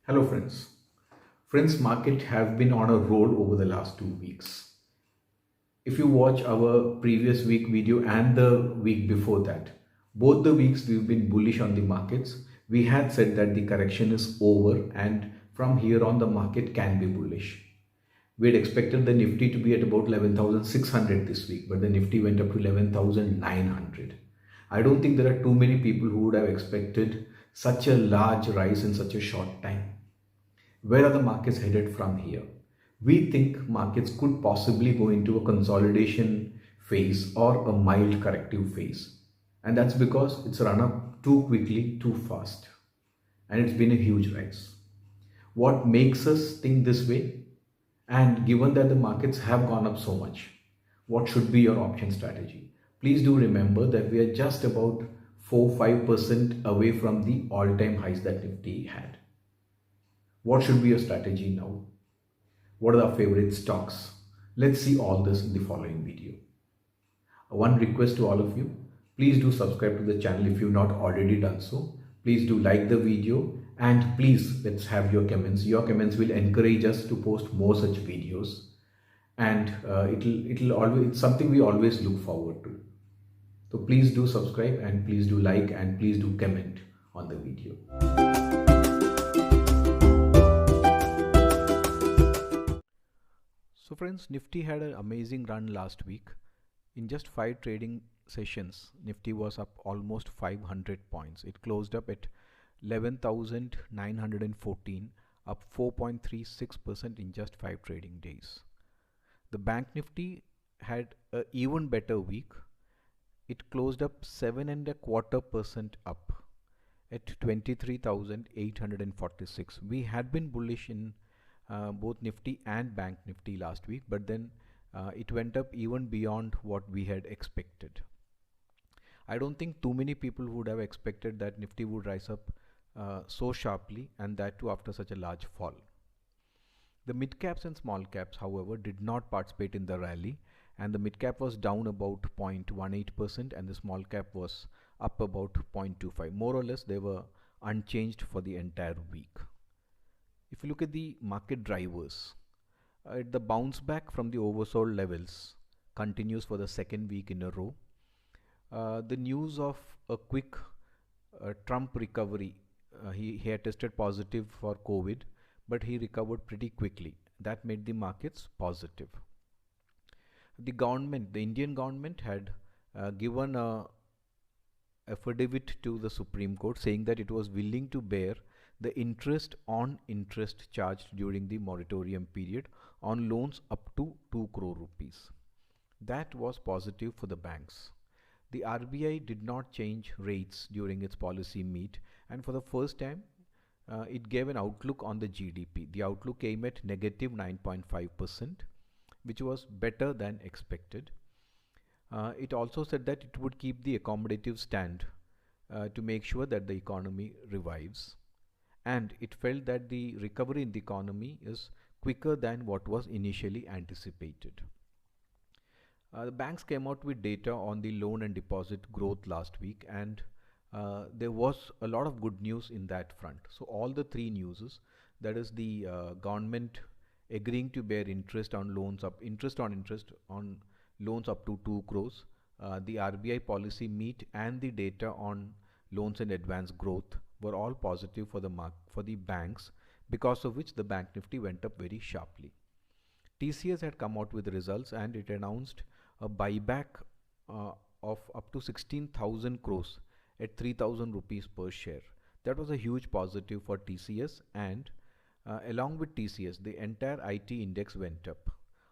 Hello friends. Friends, market have been on a roll over the last 2 weeks. If you watch our previous week video and the week before that, both the weeks we've been bullish on the markets. We had said that the correction is over and from here on the market can be bullish. We had expected the Nifty to be at about 11,600 this week, but the Nifty went up to 11,900. I don't think there are too many people who would have expected such a large rise in such a short time. Where are the markets headed from here? We think markets could possibly go into a consolidation phase or a mild corrective phase. And that's because it's run up too quickly, too fast. And it's been a huge rise. What makes us think this way? And given that the markets have gone up so much, what should be your option strategy? Please do remember that we are just about 4-5% away from the all time highs that Nifty had. What should be your strategy now? What are our favorite stocks? Let's see all this in the following video. One request to all of you, please do subscribe to the channel if you've not already done so. Please do like the video and please let's have your comments. Your comments will encourage us to post more such videos and it'll always it's something we always look forward to. So please do subscribe and please do like and please do comment on the video. So friends, Nifty had an amazing run last week. In just 5 trading sessions, Nifty was up almost 500 points. It closed up at 11,914, up 4.36% in just 5 trading days. The Bank Nifty had an even better week. It closed up 7.25% up at 23,846. We had been bullish in both Nifty and Bank Nifty last week, but then it went up even beyond what we had expected. I don't think too many people would have expected that Nifty would rise up so sharply, and that too after such a large fall. The mid caps and small caps, however, did not participate in the rally, and the mid cap was down about 0.18% and the small cap was up about 0.25. More or less, they were unchanged for the entire week. If you look at the market drivers, the bounce back from the oversold levels continues for the second week in a row. The news of a quick Trump recovery, he had tested positive for COVID, but he recovered pretty quickly. That made the markets positive. The Indian government had given a affidavit to the Supreme Court saying that it was willing to bear the interest on interest charged during the moratorium period on loans up to 2 crore rupees. That was positive for the banks. The RBI did not change rates during its policy meet, and for the first time it gave an outlook on the GDP. The outlook came at negative 9.5%, which was better than expected. It also said that it would keep the accommodative stand to make sure that the economy revives. And it felt that the recovery in the economy is quicker than what was initially anticipated. The banks came out with data on the loan and deposit growth last week, and there was a lot of good news in that front. So all the three newses, that is the government agreeing to bear interest on loans up, interest on loans up to 2 crores, the RBI policy meet, and the data on loans and advance growth were all positive for the banks, because of which the Bank Nifty went up very sharply. TCS had come out with results and it announced a buyback of up to 16,000 crores at 3,000 rupees per share. That was a huge positive for TCS, and along with TCS, the entire IT index went up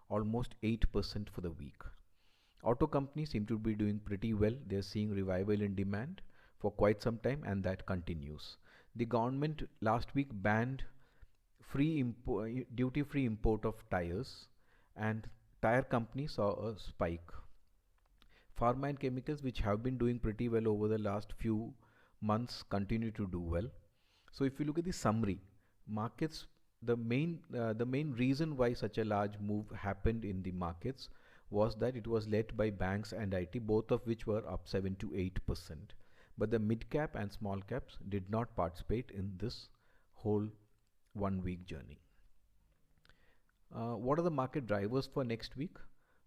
almost 8% for the week. Auto companies seem to be doing pretty well. They're seeing revival in demand for quite some time, and that continues. The government last week banned duty-free import of tires, and tire companies saw a spike. Pharma and chemicals, which have been doing pretty well over the last few months, continue to do well. So if you look at the summary, markets, the main reason why such a large move happened in the markets was that it was led by banks and IT, both of which were up 7 to 8%. But the mid cap and small caps did not participate in this whole 1 week journey. What are the market drivers for next week?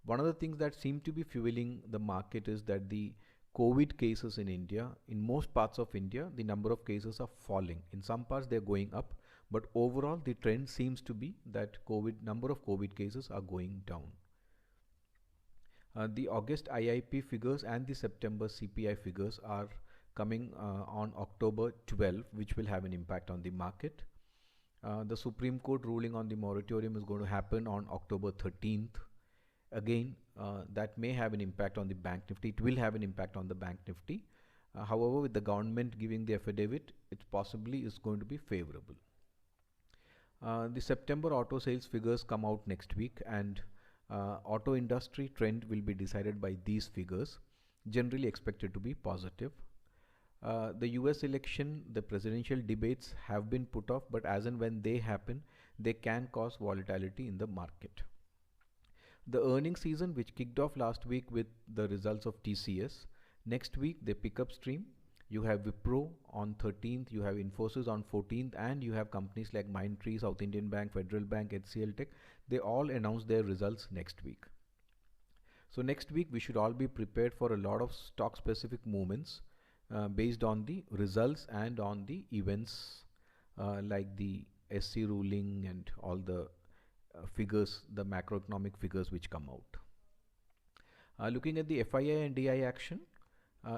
One of the things that seem to be fueling the market is that the COVID cases in India, in most parts of India, the number of cases are falling. In some parts, they're going up, but overall, the trend seems to be that number of COVID cases are going down. The August IIP figures and the September CPI figures are coming on October 12, which will have an impact on the market. The Supreme Court ruling on the moratorium is going to happen on October 13th. Again, that may have an impact on the Bank Nifty. It will have an impact on the Bank Nifty. However, with the government giving the affidavit, it possibly is going to be favorable. The September auto sales figures come out next week, and auto industry trend will be decided by these figures, generally expected to be positive. The US election, the presidential debates have been put off, but as and when they happen, they can cause volatility in the market. The earnings season, which kicked off last week with the results of TCS, next week they pick up stream. You have Wipro on 13th, you have Infosys on 14th, and you have companies like Mindtree, South Indian Bank, Federal Bank, HCL Tech. They all announce their results next week. So next week we should all be prepared for a lot of stock specific movements based on the results and on the events like the SC ruling and all the figures, the macroeconomic figures which come out. Looking at the FII and DI action,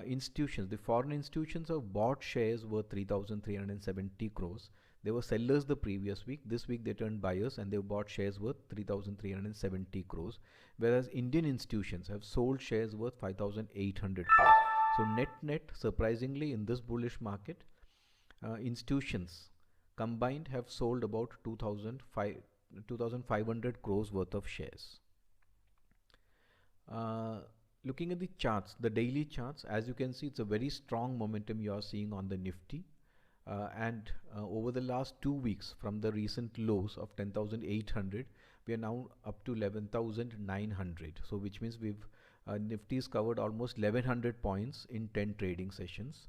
institutions, the foreign institutions have bought shares worth 3,370 crores. They were sellers the previous week. This week they turned buyers and they bought shares worth 3,370 crores, whereas Indian institutions have sold shares worth 5,800 crores. So net, surprisingly, in this bullish market, institutions combined have sold about 2,500 crores worth of shares. Looking at the charts, the daily charts, as you can see, it's a very strong momentum you are seeing on the Nifty. And over the last 2 weeks, from the recent lows of 10,800, we are now up to 11,900. So which means we've Nifty's covered almost 1100 points in 10 trading sessions.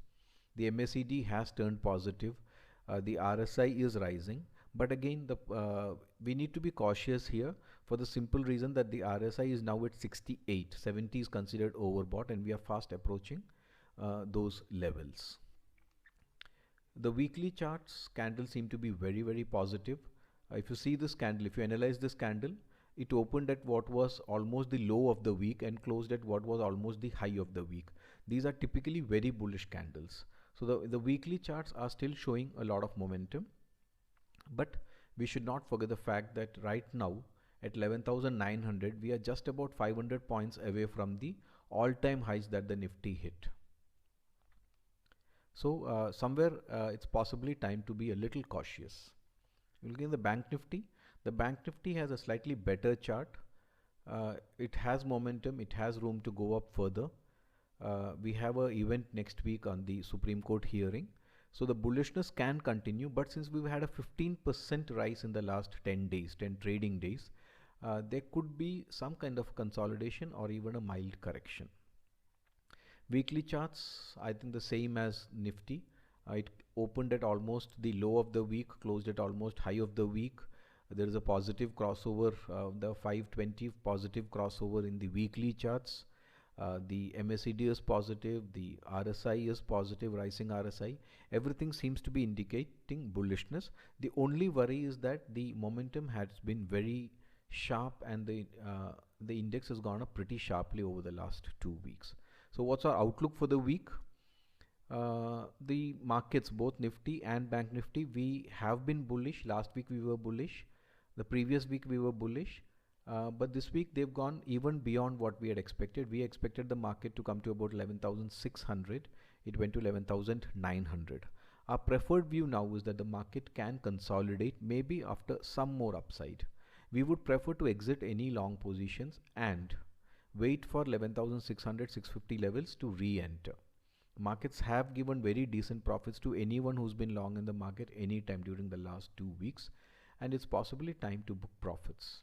The MACD has turned positive. The RSI is rising. But again, we need to be cautious here for the simple reason that the RSI is now at 68. 70 is considered overbought and we are fast approaching those levels. The weekly charts candles seem to be very, very positive. If you see this candle, if you analyze this candle, it opened at what was almost the low of the week and closed at what was almost the high of the week. These are typically very bullish candles. So the weekly charts are still showing a lot of momentum. But we should not forget the fact that right now at 11,900, we are just about 500 points away from the all-time highs that the Nifty hit. So somewhere it's possibly time to be a little cautious. Looking at the Bank Nifty, the Bank Nifty has a slightly better chart. It has momentum, it has room to go up further. We have an event next week on the Supreme Court hearing. So the bullishness can continue, but since we've had a 15% rise in the last 10 days, 10 trading days, there could be some kind of consolidation or even a mild correction. Weekly charts, I think the same as Nifty. It opened at almost the low of the week, closed at almost high of the week. There is a positive crossover, the 520 positive crossover in the weekly charts. The MACD is positive, the RSI is positive, rising RSI. Everything seems to be indicating bullishness. The only worry is that the momentum has been very sharp and the index has gone up pretty sharply over the last 2 weeks. So what's our outlook for the week? The markets, both Nifty and Bank Nifty, we have been bullish. Last week we were bullish. The previous week we were bullish. But this week they've gone even beyond what we had expected. We expected the market to come to about 11,600. It went to 11,900. Our preferred view now is that the market can consolidate maybe after some more upside. We would prefer to exit any long positions and wait for 11,600, 650 levels to re-enter. Markets have given very decent profits to anyone who's been long in the market anytime during the last 2 weeks, and it's possibly time to book profits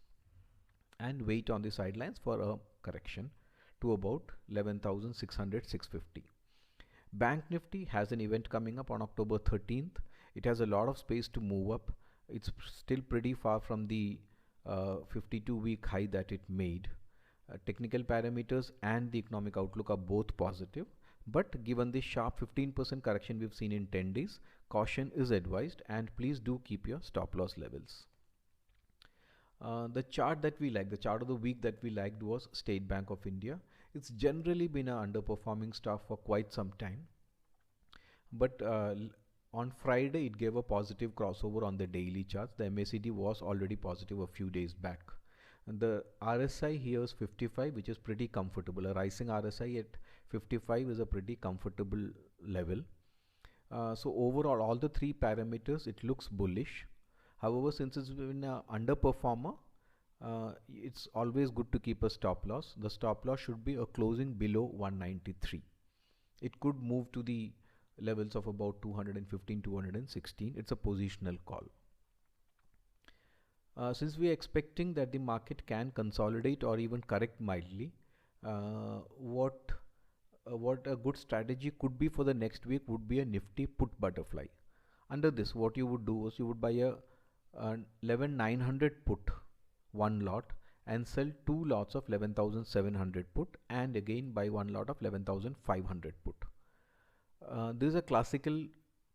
and wait on the sidelines for a correction to about 11,600, 650. Bank Nifty has an event coming up on October 13th. It has a lot of space to move up. It's still pretty far from the 52-week high that it made. Technical parameters and the economic outlook are both positive, but given the sharp 15% correction we've seen in 10 days, caution is advised, and please do keep your stop loss levels. The chart that we like, the chart of the week that we liked was State Bank of India. It's generally been an underperforming stock for quite some time, but on Friday it gave a positive crossover on the daily charts. The MACD was already positive a few days back. And the RSI here is 55, which is pretty comfortable. A rising RSI at 55 is a pretty comfortable level. So overall, all the three parameters, it looks bullish. However, since it's been an underperformer, it's always good to keep a stop loss. The stop loss should be a closing below 193. It could move to the levels of about 215, 216. It's a positional call. Since we are expecting that the market can consolidate or even correct mildly, what a good strategy could be for the next week would be a Nifty put butterfly. Under this, what you would do is you would buy a 11,900 put, one lot, and sell two lots of 11,700 put, and again buy one lot of 11,500 put. This is a classical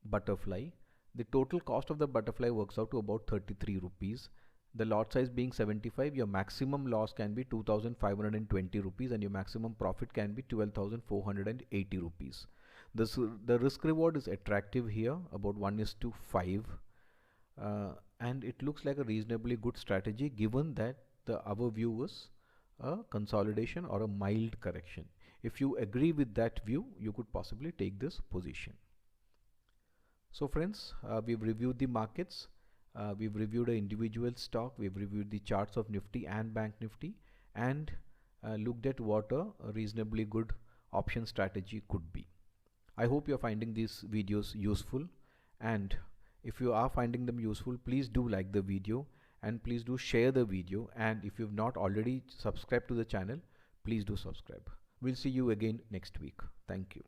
butterfly. The total cost of the butterfly works out to about 33 rupees. The lot size being 75, your maximum loss can be 2,520 rupees and your maximum profit can be 12,480 rupees. The risk reward is attractive here, about 1:5, and it looks like a reasonably good strategy given that our view is a consolidation or a mild correction. If you agree with that view, you could possibly take this position. So friends, we've reviewed the markets. We've reviewed an individual stock, we've reviewed the charts of Nifty and Bank Nifty, and looked at what a reasonably good option strategy could be. I hope you're finding these videos useful, and if you are finding them useful, please do like the video and please do share the video, and if you've not already subscribed to the channel, please do subscribe. We'll see you again next week. Thank you.